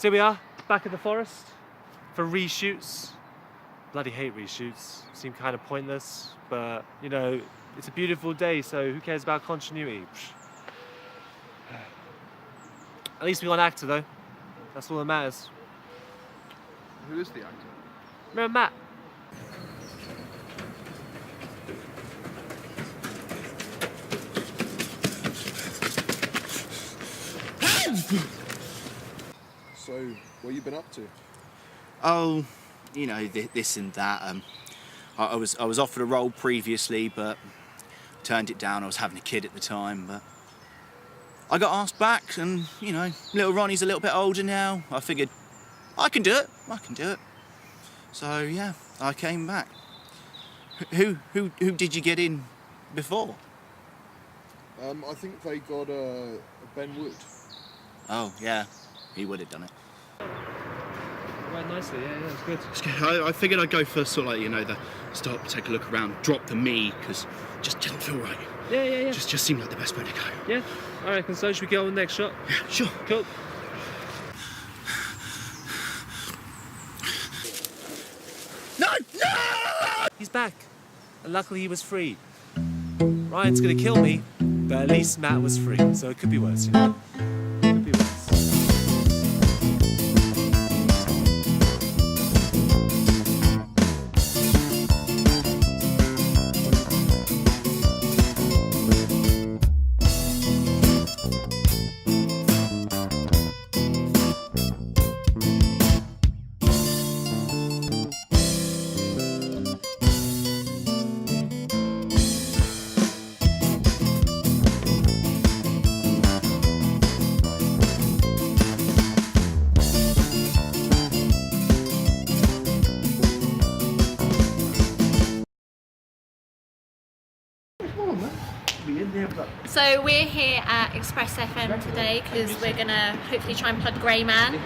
So here we are, back at the forest for reshoots. Bloody hate reshoots, seem kind of pointless, but you know, it's a beautiful day, so who cares about continuity? At least we got an actor though, that's all that matters. Who is the actor? Remember Matt? So, what you been up to? Oh, you know, this and that. I was offered a role previously, but turned it down. I was having a kid at the time, but I got asked back, and you know, little Ronnie's a little bit older now. I figured I can do it. I can do it. So yeah, I came back. Who did you get in before? I think they got Ben Wood. Oh yeah, he would have done it. Right, nicely, yeah, it's good. I figured I'd go for sort of like, you know, the stop, take a look around, drop the me, because just didn't feel right. Yeah. Just seemed like the best way to go. Yeah, I reckon so. Should we get on the next shot? Yeah, sure. Cool. No! He's back, and luckily he was free. Ryan's gonna kill me, but at least Matt was free, so it could be worse, you know? Could be worse. So we're here at Express FM today because we're going to hopefully try and plug Grey Man.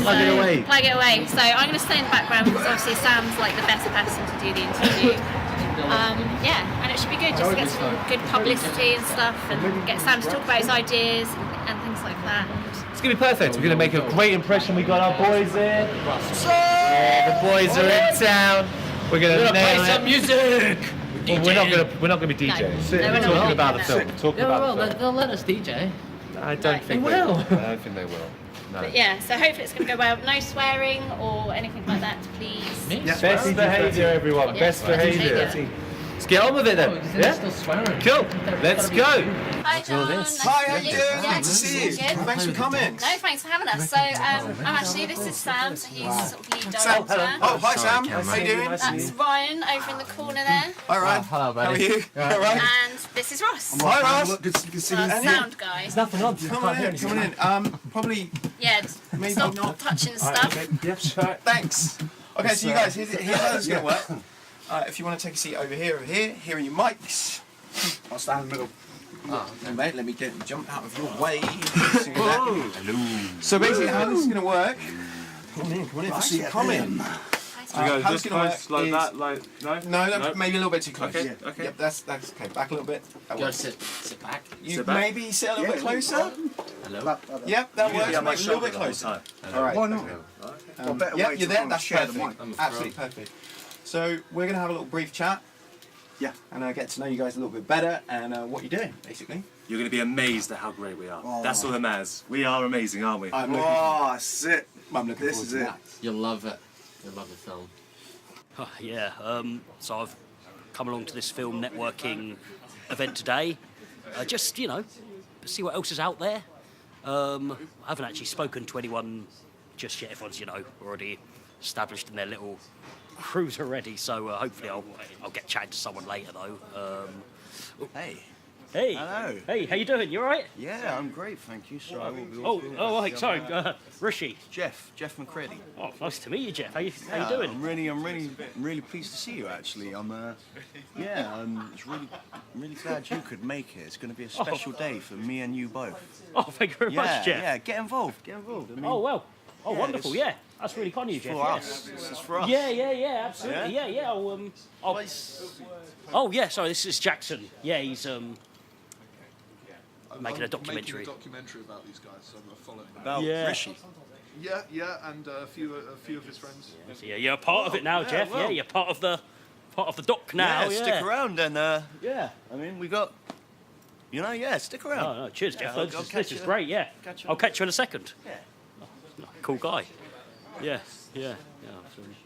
Plug it away. Plug it away. So I'm going to stay in the background because obviously Sam's like the best person to do the interview. Yeah, and it should be good just to get some good publicity and stuff and get Sam to talk about his ideas and things like that. It's gonna be perfect. We're gonna make a great impression. We got our boys in. Yeah, the boys are in town. We're gonna play some music. Well, we're not gonna be DJs. No, we're talking about the film. Talking about the film. They'll let us DJ. I don't think they will. I don't think they will. No. But yeah, so hopefully it's going to go well. No swearing or anything like that, please. Yeah. Best behaviour, everyone. Yeah, best behaviour. Let's get on with it then. Yeah? Still swearing. Cool. Let's go. Hi, John. Nice Hi, how you doing? Yeah, Good to see you. good. Thanks for coming. No, thanks for having us. So, this is Sam, so he's sort of lead Sam. director. Oh, hi Sam. How you doing? That's Ryan over in the corner there. Hi Ryan. Hello, buddy. How are you? All right. And this is Ross. Hi Ross. Good to see Our you. sound guy. Nothing on. Come on in. Probably. Yeah, Maybe stop not. touching stuff. Yep, sure. Thanks. Okay, so you guys, here's how this is going to work. If you want to take a seat over here are your mics. I'll stand in the middle. Okay. Mate, let me jump out of your way. Hello. So basically how this is going to work... Come in. Come in. How it's going to work like that, like... No, maybe a little bit too close. Okay, okay. Yep, that's okay. Back a little bit. Go sit back. You maybe sit a little bit closer. Hello. Yep, that works. Make it a little bit closer. All right. Why not? Yep, you're there. That's perfect. Absolutely perfect. So we're going to have a little brief chat. Yeah. And get to know you guys a little bit better and what you're doing, basically. You're going to be amazed at how great we are. Oh. That's all that matters. We are amazing, aren't we? That's it. I'm looking forward to that. You'll love it. You'll love the film. Yeah, so I've come along to this film networking event today. Just, you know, see what else is out there. I haven't actually spoken to anyone just yet. Everyone's, you know, already established in their little crews already. So hopefully I'll get chatting to someone later though. Hey. Hello. Hey, how you doing? You all right? Yeah, I'm great, thank you. So Right, sorry. Rishi. Jeff McCready. Oh, nice to meet you, Jeff. How you doing? I'm really pleased to see you. Actually, I'm it's really glad you could make it. It's going to be a special day for me and you both. Oh, thank you very much, Jeff. Yeah, get involved. I mean, Wonderful. Yeah, that's really kind of you, Jeff. For us. This is for us. Yeah, absolutely. Yeah. Sorry, this is Jackson. Yeah, he's making a documentary. Making a documentary about these guys, so I'm following them. About Rishi. Yeah, and a few of his friends. So you're a part of it now, Jeff. well. Yeah, you're part of the doc now. Yeah, stick around and I mean we got, stick around. Oh, no, cheers, Jeff. I'll This catch is you- great. Yeah, catch you I'll catch you in a second. Yeah. Oh, cool guy. Yeah. Absolutely.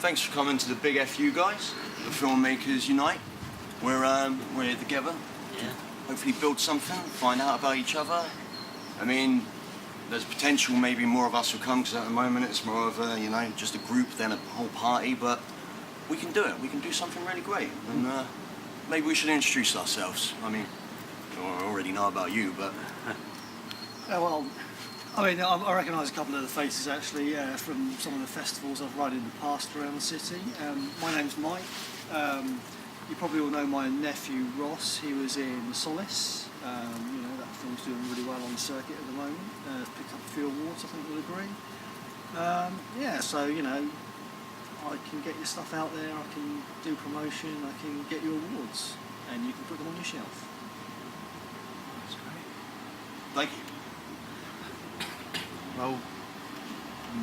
Thanks for coming to the Big FU, guys. The Filmmakers Unite. We're here together. Yeah. Hopefully build something, find out about each other. I mean, there's potential maybe more of us will come, because at the moment it's more of a, just a group than a whole party, but we can do it. We can do something really great. And maybe we should introduce ourselves. I mean, I already know about you, but... I recognise a couple of the faces actually from some of the festivals I've run in the past around the city. My name's Mike. You probably all know my nephew Ross. He was in Solace. That film's doing really well on the circuit at the moment. Picked up a few awards, I think you'll agree. I can get your stuff out there, I can do promotion, I can get you awards, and you can put them on your shelf. That's great. Thank you. Well,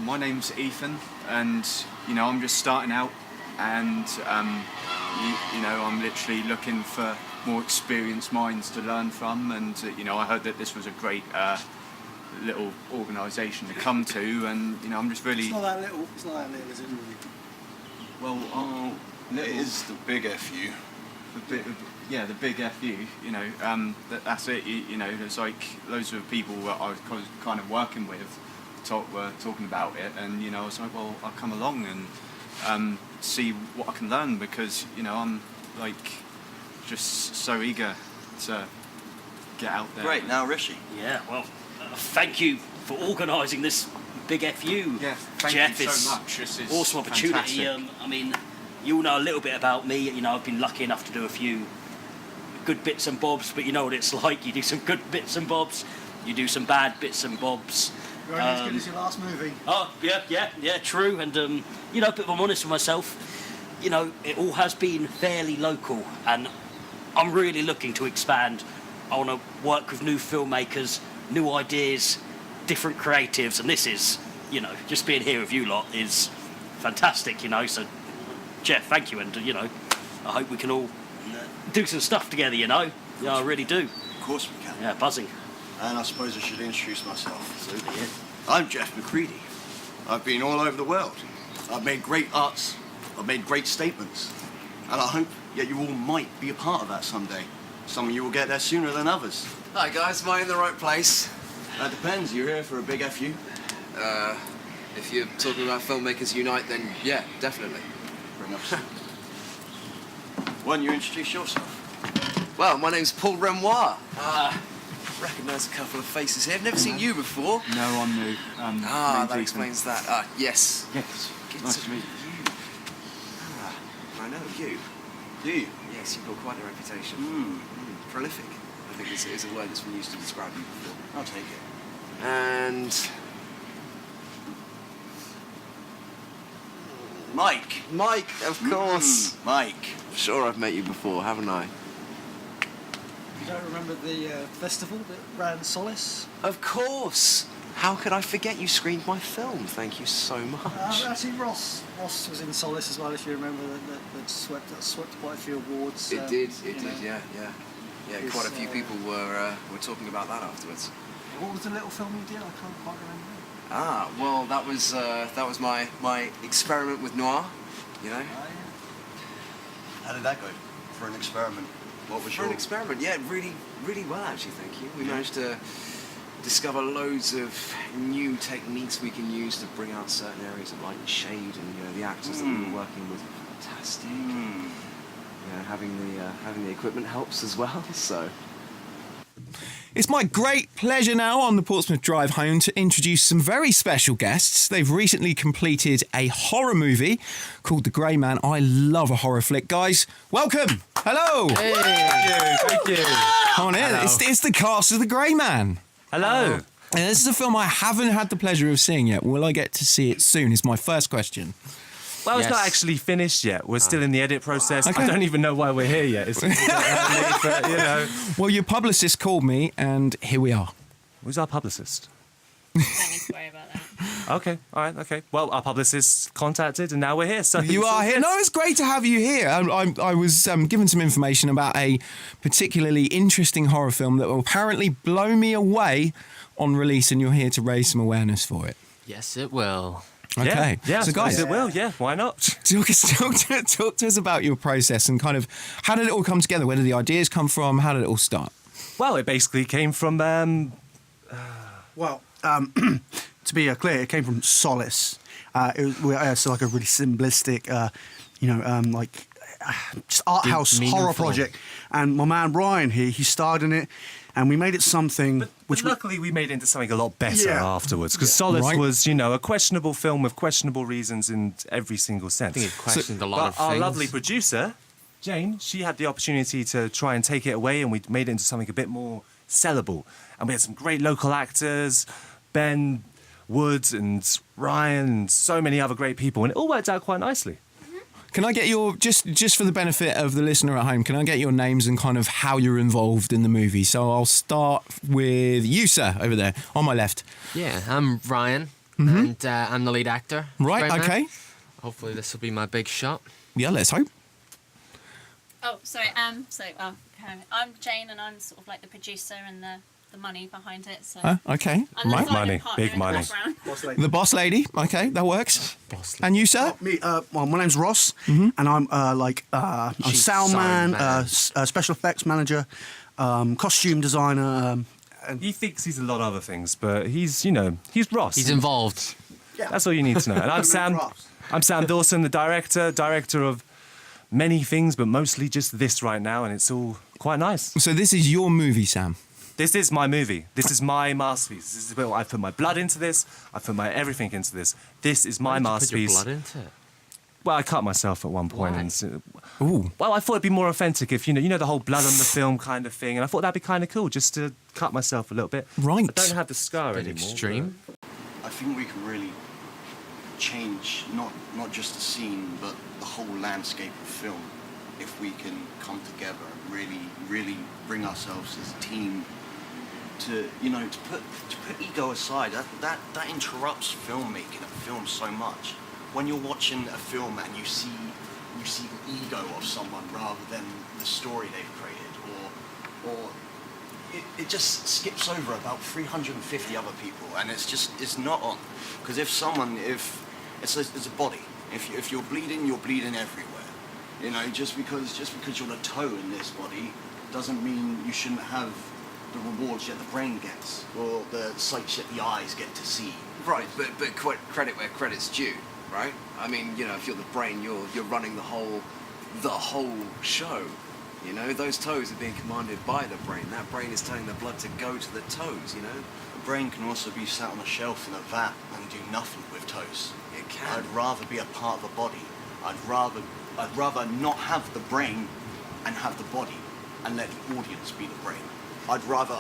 my name's Ethan, and I'm just starting out, and I'm literally looking for more experienced minds to learn from, and I heard that this was a great little organisation to come to, and I'm just really. It's not that little, is it? Well, it is the Big FU. The Big FU, that's it, there's like loads of people that I was kind of working with were talking about it, and I was like, well, I'll come along and see what I can learn, because I'm like just so eager to get out there. Great, now Rishi. Yeah. Well, thank you for organising this Big FU. Yeah, thank Jeff. you It's so much. This is awesome opportunity. fantastic. You all know a little bit about me. I've been lucky enough to do a few good bits and bobs, but you know what it's like. You do some good bits and bobs, you do some bad bits and bobs. You're only as good as your last movie. Oh, yeah, true. And, but if I'm honest with myself, it all has been fairly local, and I'm really looking to expand. I want to work with new filmmakers, new ideas, different creatives, and this is, just being here with you lot is fantastic, so Jeff, thank you, and, I hope we can all do some stuff together, Yeah, I really do. Of course we can. Yeah, buzzing. And I suppose I should introduce myself. So, I'm Jeff McCready. I've been all over the world. I've made great arts. I've made great statements. And I hope you all might be a part of that someday. Some of you will get there sooner than others. Hi guys, am I in the right place? That depends. You're here for a Big FU? If you're talking about Filmmakers Unite, then yeah, definitely. Bring up some. Why don't you introduce yourself? Well, my name's Paul Renoir. Recognise a couple of faces here. I've never seen you before. No, I'm new. That explains that. Yes. Yes. Nice to meet you. I know you. Do you? Yes, you've got quite a reputation. Prolific, I think is a word that's been used to describe you before. I'll take it. And Mike. Mike, of course. Mike. I'm sure I've met you before, haven't I? You don't remember the festival that ran Solace? Of course. How could I forget you screened my film? Thank you so much. Actually, Ross was in Solace as well, if you remember. That swept quite a few awards. It did. Yeah. Quite a few people were talking about that afterwards. What was the little film you did? I can't quite remember. Well, that was my experiment with noir. How did that go? For an experiment? What was For an experiment, yeah, really, really well actually. Thank you. We managed to discover loads of new techniques we can use to bring out certain areas of light and shade, and the actors that we were working with were fantastic. Having the equipment helps as well. So. It's my great pleasure now on the Portsmouth Drive home to introduce some very special guests. They've recently completed a horror movie called The Grey Man. I love a horror flick. Guys, welcome. Hello. Hey. Thank you. Come on in. It's the cast of The Grey Man. Hello. This is a film I haven't had the pleasure of seeing yet. Will I get to see it soon is my first question. Well, it's not actually finished yet. We're still in the edit process. Okay. I don't even know why we're here yet. It's but, Well, your publicist called me, and here we are. Who's our publicist? Don't need to worry about that. Okay, all right, okay. Well, our publicist contacted, and now we're here. So You are here. No, it's great to have you here. I was given some information about a particularly interesting horror film that will apparently blow me away on release, and you're here to raise some awareness for it. Yes, it will. Okay. Yeah, so guys, it will. Yeah, why not? Talk to us about your process and kind of how did it all come together? Where did the ideas come from? How did it all start? Well, it basically came from. To be clear, it came from Solace. It's like a really simplistic, just art house horror project. And my man Brian here, he starred in it, and we made it something. But luckily, we made it into something a lot better afterwards, because Solace Right. was, a questionable film with questionable reasons in every single sense. I think it questioned a lot of things. Our lovely producer, Jane, she had the opportunity to try and take it away, and we made it into something a bit more sellable. And we had some great local actors, Ben Woods and Ryan, and so many other great people, and it all worked out quite nicely. Can I get your, just for the benefit of the listener at home, can I get your names and kind of how you're involved in the movie? So I'll start with you, sir, over there, on my left. Yeah, I'm Ryan, and I'm the lead actor. Right, now. okay. Hopefully this will be my big shot. Yeah, let's hope. Oh, sorry. I'm Jane, and I'm sort of like the producer and the money behind it. So. Okay, I'm the right. silent Money, partner big in the money. background. The boss lady, okay, that works. And you, sir? My name's Ross, and I'm I'm She's sound sound man, man. special effects manager, costume designer. He thinks he's a lot of other things, but he's Ross. He's involved. That's all you need to know. And I'm Sam. I'm Sam Dawson, the director of many things, but mostly just this right now, and it's all quite nice. So this is your movie, Sam? This is my movie. This is my masterpiece. This is where I put my blood into this. I put my everything into this. This is my masterpiece. Put your blood into it. Well, I cut myself at one point. Why? And, Ooh. well, I thought it'd be more authentic if, the whole blood on the film kind of thing. And I thought that'd be kind of cool just to cut myself a little bit. Right. I don't have the scar Bit anymore. extreme. I think we can really change not just the scene, but the whole landscape of film if we can come together and really bring ourselves as a team to put ego aside. That interrupts filmmaking of film so much. When you're watching a film and you see the ego of someone rather than the story they've created, or it just skips over about 350 other people, and it's not on. Because if it's a body, if you're bleeding everywhere. Just because you're the toe in this body doesn't mean you shouldn't have the rewards that the brain gets, or the sights that the eyes get to see. Right, but credit where credit's due, right? I mean, if you're the brain, you're running the whole show. Those toes are being commanded by the brain. That brain is telling the blood to go to the toes. The brain can also be sat on a shelf in a vat and do nothing with toes. It can. I'd rather be a part of the body. I'd rather not have the brain and have the body, and let the audience be the brain. I'd rather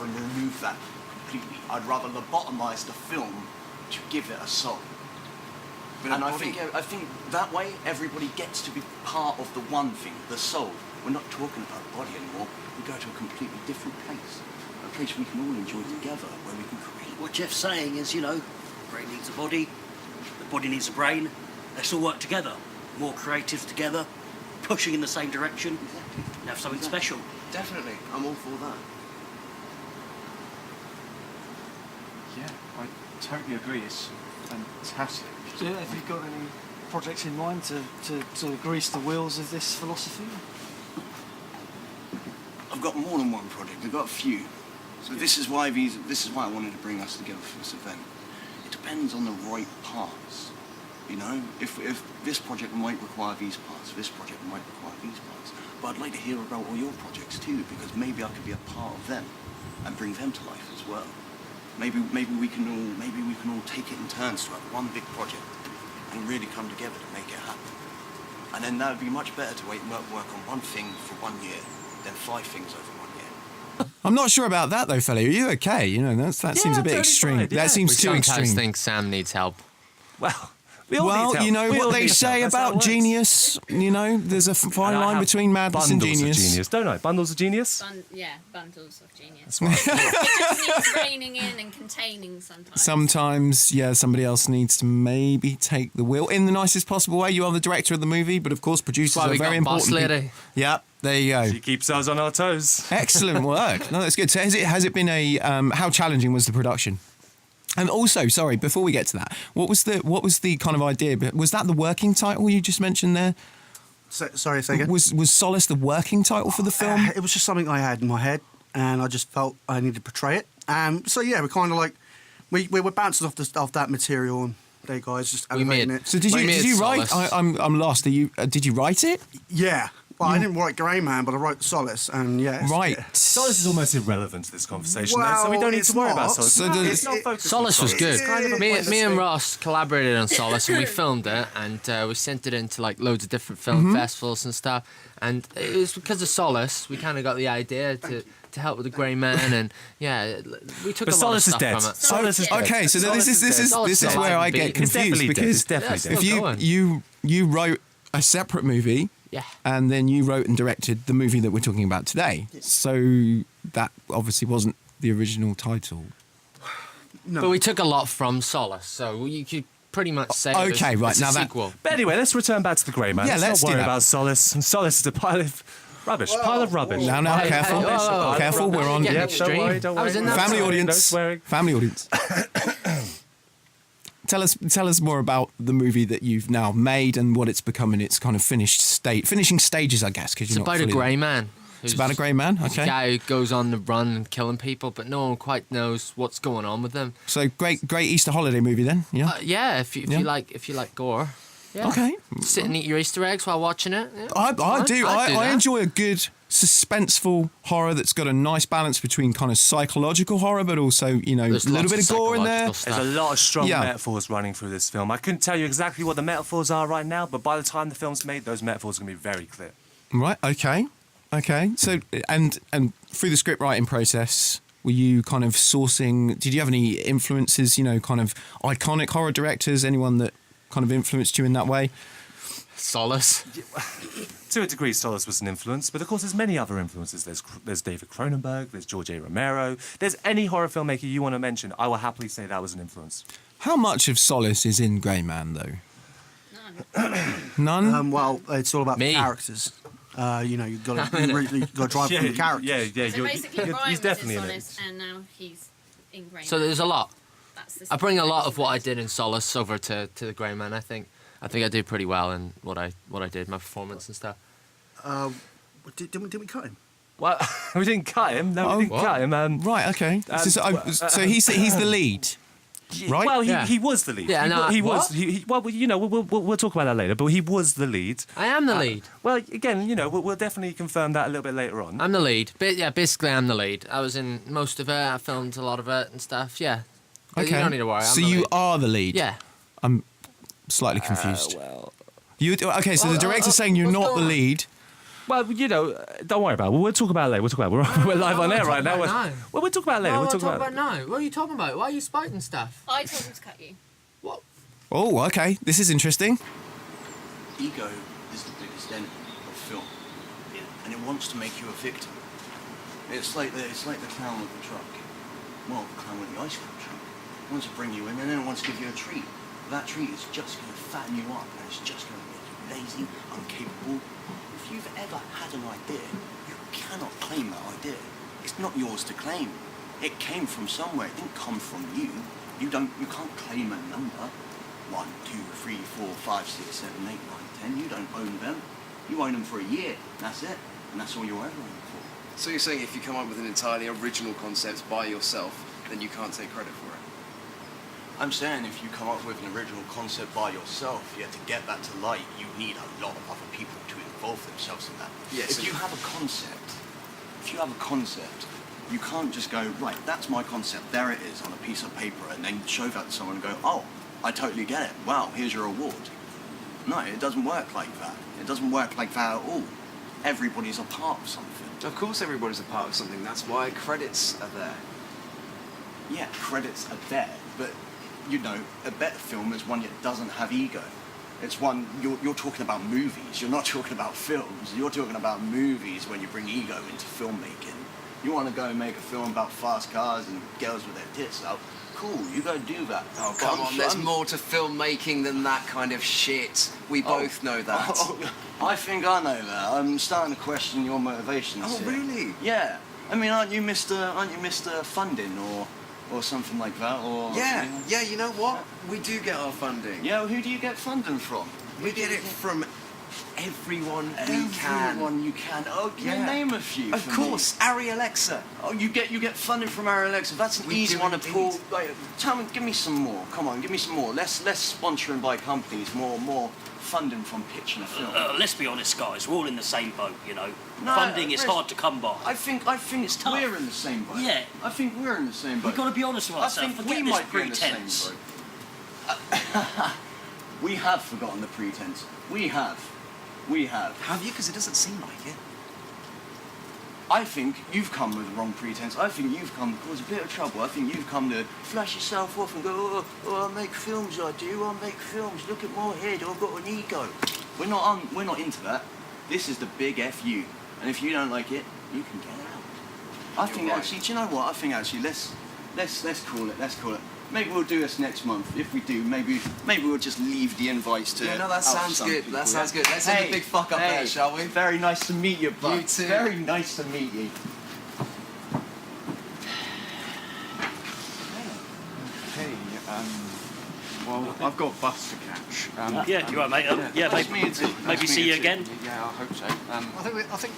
remove that completely. I'd rather lobotomize the film to give it a soul. And I think that way everybody gets to be part of the one thing, the soul. We're not talking about body anymore. We go to a completely different place, a place we can all enjoy together, where we can create. What Jeff's saying is, brain needs a body, the body needs a brain. Let's all work together, more creative together, pushing in the same direction, and have something special. Definitely, I'm all for that. Yeah, I totally agree. It's fantastic. So have you got any projects in mind to sort of grease the wheels of this philosophy? I've got more than one project. I've got a few. So this is why I wanted to bring us together for this event. It depends on the right parts. If this project might require these parts, this project might require these parts. But I'd like to hear about all your projects too, because maybe I could be a part of them and bring them to life as well. Maybe we can all take it in turns to have one big project and really come together to make it happen. And then that would be much better to work on one thing for 1 year than 5 things over 1 year. I'm not sure about that though, fella. Are you okay? That seems a bit totally extreme. fine, yeah. That seems too Sometimes extreme. think Sam needs help. Well, We all Well, need help. you know We all what they need say help. That's how it about works. genius. You know, there's a fine And I line have between madness and bundles genius. Of genius, don't I? Bundles of genius. Bundles of genius. That's right. It just needs reining in and containing sometimes. Sometimes, yeah, somebody else needs to maybe take the wheel in the nicest possible way. You are the director of the movie, but of course, producers That's why are we very got important. Boss Lady. Yeah, there you go. She keeps us on our toes. Excellent work. No, that's good. So has it been a how challenging was the production? And also, sorry, before we get to that, what was the kind of idea? Was that the working title you just mentioned there? Sorry, say again. Was Solace the working title for the film? It was just something I had in my head, and I just felt I needed to portray it. So yeah, we kind of like we were bouncing off that material, and there, guys, just elevating it. So did you write? I'm lost. Did you write it? Yeah. Well, I didn't write Grey Man, but I wrote Solace, and yeah. Right. Solace is almost irrelevant to this conversation, Well, so we don't need it's to worry about not. Solace. So It's not focused on Solace was good. It's kind of a Me pointless and thing. Ross collaborated on Solace and we filmed it and we sent it into like loads of different film festivals and stuff. And it was because of Solace we kind of got the idea to help with the Grey Man and yeah, we took But a lot of Solace is stuff dead. from it. Solace is dead. Okay, so Solace this is dead. where I get It's confused definitely dead. because It's definitely Yeah, if dead. still going. you wrote a separate movie. Yeah. And then you wrote and directed the movie that we're talking about today. So that obviously wasn't the original title. No. But we took a lot from Solace, so you could pretty much say Okay, it was, right, it's now a that- sequel. But anyway, let's return back to the Grey Man. Yeah, let's not do worry that. about Solace. Solace is a pile of rubbish. Pile of rubbish. Now, Hey, careful. hey, whoa, whoa, Careful, whoa. we're on. Getting Yeah, extreme. don't worry, don't I was worry. in that Family No audience. swearing. Family audience. Tell us more about the movie that you've now made and what it's become in its kind of finishing stages, I guess. Because It's about a grey man. It's about a grey man. It's a Okay. guy who goes on the run and killing people, but no one quite knows what's going on with them. So great Easter holiday movie then. Yeah. Yeah, if you like gore. Yeah. Okay. Sit and eat your Easter eggs while watching it. Yeah. I do. I'd do I that. enjoy a good suspenseful horror that's got a nice balance between kind of psychological horror, but also a There's little lots bit of of gore in there. psychological There's a stuff. lot of strong Yeah. metaphors running through this film. I couldn't tell you exactly what the metaphors are right now, but by the time the film's made, those metaphors are going to be very clear. Right. Okay. So and through the script writing process, were you kind of sourcing? Did you have any influences? Kind of iconic horror directors? Anyone that kind of influenced you in that way? Solace. To a degree, Solace was an influence, but of course there's many other influences. There's David Cronenberg, there's George A. Romero. There's any horror filmmaker you want to mention, I will happily say that was an influence. How much of Solace is in Grey Man, though? None? Well, it's all about Me. the characters. You've got to drive from the characters. Yeah, So basically, Brian he's was definitely in in it. Solace, and now he's in Grey So Man. there's a lot. That's the I bring a lot situation of what I there. did in Solace over to the Grey Man. I think I did pretty well in what I did, my performance and stuff. Didn't we cut him? Well, we didn't cut him. No, Oh, we didn't cut him. Right. Okay. So he's the lead. Right? Well, Yeah. he was the lead. Yeah, he, no, he what? was. Well, we'll talk about that later. But he was the lead. I am the lead. Well, again, we'll definitely confirm that a little bit later on. I'm the lead. But yeah, basically I'm the lead. I was in most of it. I filmed a lot of it and stuff. Yeah. Okay. You don't need to worry. I'm So the you lead. are the lead. Yeah. I'm slightly confused. Well, Okay. So the director's saying you're what's not the going on? lead. well, don't worry about it. We'll talk about it later. We'll talk about it. We're live on air right now. about it now. Well, we'll talk about it later. No, We'll I'm talk talking about about now. What are you talking about? Why are you spiting stuff? I told him to cut you. What? Oh, okay. This is interesting. Ego is the biggest enemy of film, and it wants to make you a victim. It's like the clown with the truck. Well, the clown with the ice cream truck. It wants to bring you in, and then it wants to give you a treat. That treat is just going to fatten you up, and it's just going to make you lazy, incapable. If you've ever had an idea, you cannot claim that idea. It's not yours to claim. It came from somewhere. It didn't come from you. You can't claim a number. 1, 2, 3, 4, 5, 6, 7, 8, 9, 10. You don't own them. You own them for a year. That's it. And that's all you'll ever own them for. So you're saying if you come up with an entirely original concept by yourself, then you can't take credit for it? I'm saying if you come up with an original concept by yourself, yet to get that to light, you need a lot of other people to involve themselves in that. Yes. If you have a concept, you can't just go, right, that's my concept, there it is on a piece of paper, and then show that to someone and go, oh, I totally get it. Wow, here's your award. No, it doesn't work like that. It doesn't work like that at all. Everybody's a part of something. Of course everybody's a part of something. That's why credits are there. Yeah, credits are there, but you know, a better film is one that doesn't have ego. It's one, you're talking about movies, you're not talking about films, you're talking about movies when you bring ego into filmmaking. You want to go and make a film about fast cars and girls with their tits out, cool, you go do that. Oh, come on, there's more to filmmaking than that kind of shit. We both know that. I think I know that. I'm starting to question your motivations. Oh, here. really? Yeah. I mean, aren't you Mr. Funding or something like that? Or Yeah, you know what? We do get our funding. Yeah, well, who do you get funding from? We get it from everyone we can. Everyone you can. Oh, can you name a few? Of course, Ari Alexa. Oh, you get funding from Ari Alexa. That's an easy one to pull. Like, tell me, give me some more. Come on, give me some more. Less sponsoring by companies. More funding from pitching a film. Let's be honest, guys. We're all in the same boat, you know. No, Funding is hard to come by. I think it's tough. we're in the same boat. Yeah. I think we're in the same boat. We've got to be honest with ourselves. I think Forget we this might be in the same pretense. boat. We have forgotten the pretense. We have. Have you? Because it doesn't seem like it. I think you've come with the wrong pretense. I think you've come to cause a bit of trouble. I think you've come to flash yourself off and go, oh, I make films, I do. I make films. Look at my head. I've got an ego. We're not into that. This is the big FU. And if you don't like it, you can get out. I think actually, do you know what? I think actually, let's call it. Let's call it. Maybe we'll do this next month. If we do, maybe we'll just leave the invites to. Yeah, no, that sounds good. That sounds good. Let's end the big fuck up there, shall we? Very nice to meet you, bud. You too. Very nice to meet you. Hey, well, I've got a bus to catch. Yeah, you're right, mate. Maybe see you again. Yeah, I hope so. I think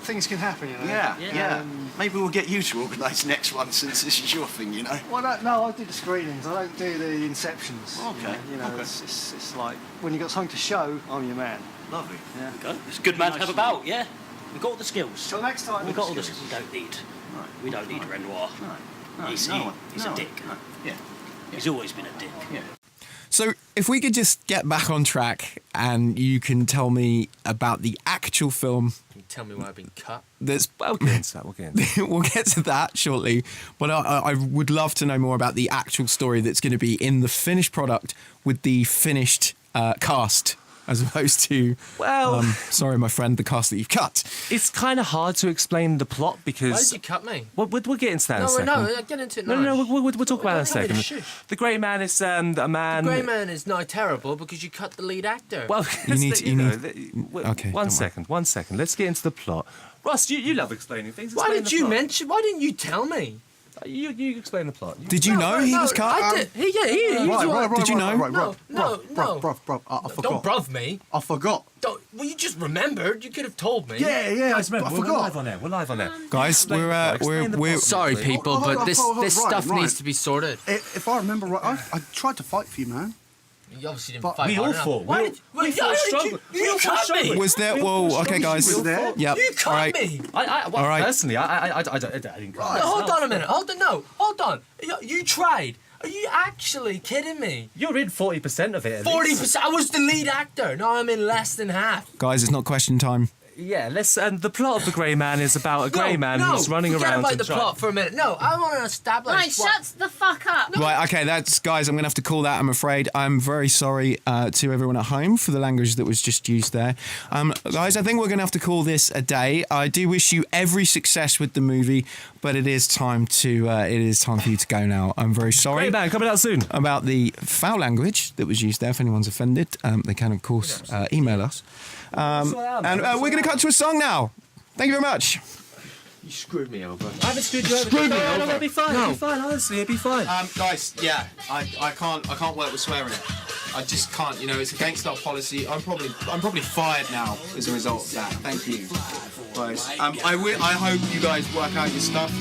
things can happen, you know. Yeah. Maybe we'll get you to organise next one since this is your thing, you know. Well, no, I do the screenings. I don't do the inceptions. Okay. You know, it's like when you got something to show, I'm your man. Lovely. Yeah. Okay. It's a good man to have about, yeah. We've got all the skills. Till next time. We've got all the skills we don't need Renoir. He's a dick. Yeah. He's always been a dick. Yeah. So if we could just get back on track and you can tell me about the actual film. Can you tell me why I've been cut? We'll get into that. We'll get to that shortly. But I would love to know more about the actual story that's going to be in the finished product with the finished cast. As opposed to, sorry, my friend, the cast that you've cut. It's kind of hard to explain the plot because. Why did you cut me? We'll get into that in a second. No, get into it now. No, we'll talk about it in a second. The Grey Man is a man. The Grey Man is not terrible because you cut the lead actor. Well, okay. One second. Let's get into the plot. Ross, you love explaining things. Why didn't you tell me? You explain the plot. Did you know he was cut? I did. He Did you know? No. I forgot. Don't bruv me. I forgot. Well, you just remembered. You could have told me. Yeah, I remember. forgot. We're live on there. Guys, we're sorry, people, but this stuff needs to be sorted. If I remember right, I tried to fight for you, man. You obviously didn't fight. We all fought. We fought struggle. You cut me. Was there? Well, okay, guys. Yep. You cut me. Personally, I didn't cut. Hold on a minute. Hold on. You tried. Are you actually kidding me? You're in 40% of it. 40%. I was the lead actor. Now I'm in less than half. Guys, it's not question time. Yeah, the plot of The Grey Man is about a grey man who's running around. Forget about the plot for a minute. No, I want to establish. Right, shut the fuck up. Right, okay, guys, I'm going to have to call that, I'm afraid. I'm very sorry to everyone at home for the language that was just used there. Guys, I think we're going to have to call this a day. I do wish you every success with the movie, but it is time for you to go now. I'm very sorry. Grey Man, coming out soon. About the foul language that was used there. If anyone's offended, they can, of course, email us. And we're going to cut to a song now. Thank you very much. You screwed me over. I haven't screwed you over. No, it'll be fine. It'll be fine. Honestly, it'll be fine. Guys, yeah, I can't work with swearing. I just can't. You know, it's against our policy. I'm probably fired now as a result of that. Thank you, guys. I hope you guys work out your stuff.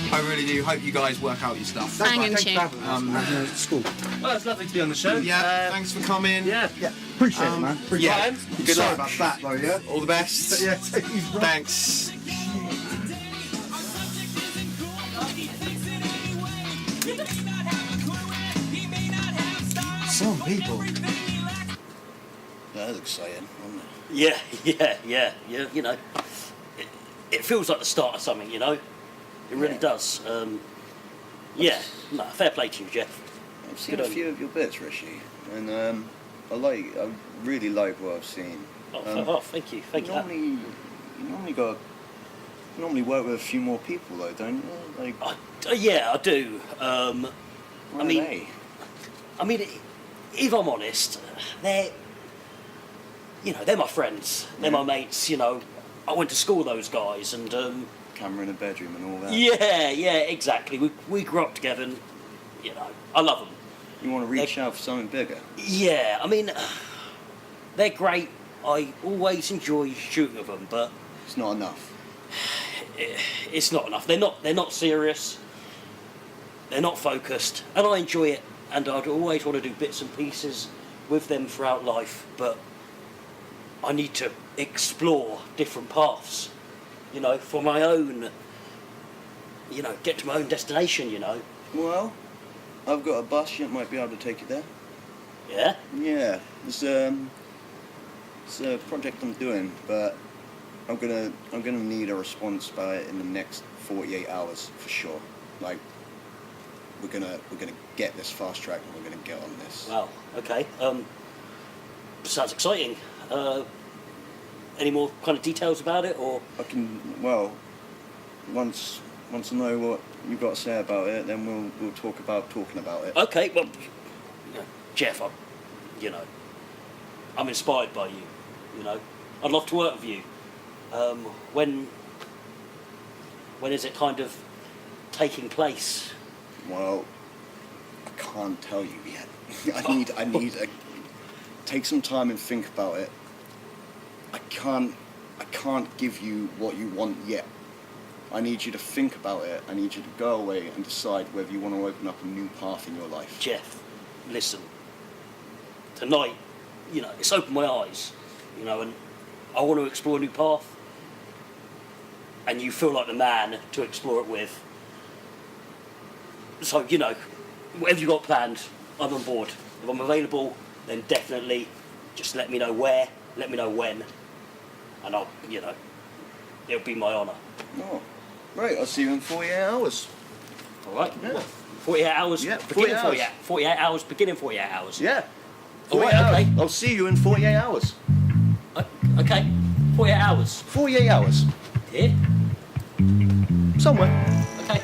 I really do. Hope you guys work out your stuff. Hang in tune. School. Well, it's lovely to be on the show. Yeah, thanks for coming. Yeah. Appreciate it, man. Appreciate it. Good Sorry luck. about that, though, yeah? All the best. Yeah, thanks. Some people. That was exciting, wasn't it? Yeah. You know, it feels like the start of something. You know, it really does. Yeah. No, fair play to you, Jeff. I've seen Good a on few of your bits, Rishi, and I really like what I've seen. Thank you. Thank you. You normally work with a few more people, though, don't you? Like, yeah, I do. I where mean, are they? I mean, if I'm honest, they're my friends. They're my mates. You know, I went to school with those guys, and Camera in a bedroom and all that. yeah, exactly. We grew up together, and you know, I love them. You want to reach out for something bigger? Yeah, I mean, they're great. I always enjoy shooting with them, but it's not enough. It's not enough. They're not serious. They're not focused, and I enjoy it. And I'd always want to do bits and pieces with them throughout life, but I need to explore different paths, you know, for my own, you know, get to my own destination, you know. Well, I've got a bus that might be able to take you there. Yeah? Yeah, it's a project I'm doing, but I'm gonna need a response by it in the next 48 hours for sure. Like, we're gonna get this fast track and we're gonna get on this. Wow. Okay. Sounds exciting. Any more kind of details about it, or? I can. Well, once I know what you've got to say about it, then we'll talk about talking about it. Okay. Well, Jeff, I'm inspired by you. You know, I'd love to work with you. When is it kind of taking place? Well, I can't tell you yet. I need to take some time and think about it. I can't give you what you want yet. I need you to think about it. I need you to go away and decide whether you want to open up a new path in your life. Jeff, listen. Tonight, you know, it's opened my eyes, you know, and I want to explore a new path. And you feel like the man to explore it with. So, you know, whatever you got planned, I'm on board. If I'm available, then definitely just let me know where, let me know when, and I'll, you know, it'll be my honour. Oh, right, I'll see you in 48 hours. All right? Yeah. 48 hours, Yeah, beginning 48 hours. 48 hours, beginning 48 hours. Yeah. All 48 right, hours. okay. I'll see you in 48 hours. Okay, 48 hours. 48 hours. Here? Somewhere. Okay.